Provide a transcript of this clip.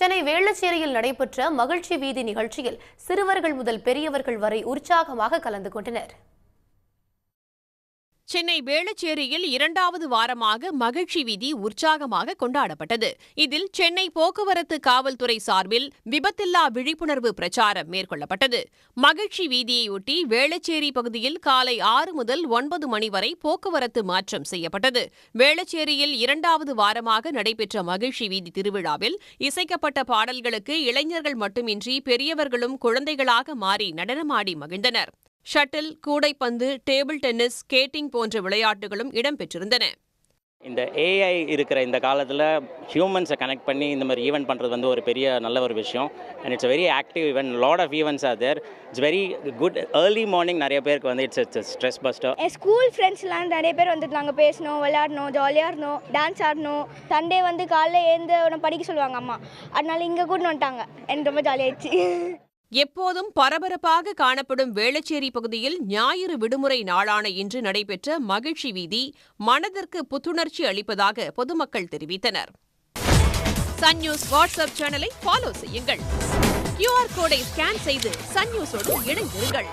சென்னை வேளச்சேரியில் நடைபெற்ற மகிழ்ச்சி வீதி நிகழ்ச்சியில் சிறுவர்கள் முதல் பெரியவர்கள் வரை உற்சாகமாக கலந்து கொண்டனர். சென்னை வேளச்சேரியில் 2வது வாரமாக மகிழ்ச்சி வீதி உற்சாகமாக கொண்டாடப்பட்டது. இதில் சென்னை போக்குவரத்து காவல்துறை சார்பில் விபத்தில்லா விழிப்புணர்வு பிரச்சாரம் மேற்கொள்ளப்பட்டது. மகிழ்ச்சி வீதியையொட்டி வேளச்சேரி பகுதியில் காலை 6 முதல் 9 மணி வரை போக்குவரத்து மாற்றம் செய்யப்பட்டது. வேளச்சேரியில் 2வது வாரமாக நடைபெற்ற மகிழ்ச்சி வீதி திருவிழாவில் இசைக்கப்பட்ட பாடல்களுக்கு இளைஞர்கள் மட்டுமின்றி பெரியவர்களும் குழந்தைகளாக மாறி நடனமாடி மகிழ்ந்தனர். ஷட்டில், கூடைப்பந்து, டேபிள் டென்னிஸ், ஸ்கேட்டிங் போன்ற விளையாட்டுகளும் இடம்பெற்றிருந்தன. இந்த ஏஐ இருக்கிற இந்த காலத்தில் ஹியூமன்ஸை கனெக்ட் பண்ணி இந்த மாதிரி ஈவெண்ட் பண்ணுறது ஒரு பெரிய நல்ல ஒரு விஷயம். And it's very active event. Lot of events are there. It's very good. Early morning நிறைய பேருக்கு இட்ஸ் ஸ்ட்ரெஸ் பஸ்டர். ஸ்கூல் ஃப்ரெண்ட்ஸ்லாம் நிறைய பேர் நாங்கள் பேசணும், விளையாடணும், ஜாலியாக இருந்தோம், டான்ஸ் ஆடணும். சண்டே காலைல எழுந்து படிக்க சொல்லுவாங்க அம்மா. அதனால இங்கே கூட வந்துட்டாங்க. எனக்கு ரொம்ப ஜாலியாகிடுச்சு. எப்போதும் பரபரப்பாக காணப்படும் வேளச்சேரி பகுதியில் ஞாயிறு விடுமுறை நாளான இன்று நடைபெற்ற மகிழ்ச்சி வீதி மனதிற்கு புத்துணர்ச்சி அளிப்பதாக பொதுமக்கள் தெரிவித்தனர். சன் நியூஸ் வாட்ஸ்அப் சேனலை ஃபாலோ செய்யுங்கள். QR கோடை ஸ்கேன் செய்து சன் நியூஸோடு இணைந்திருங்கள்.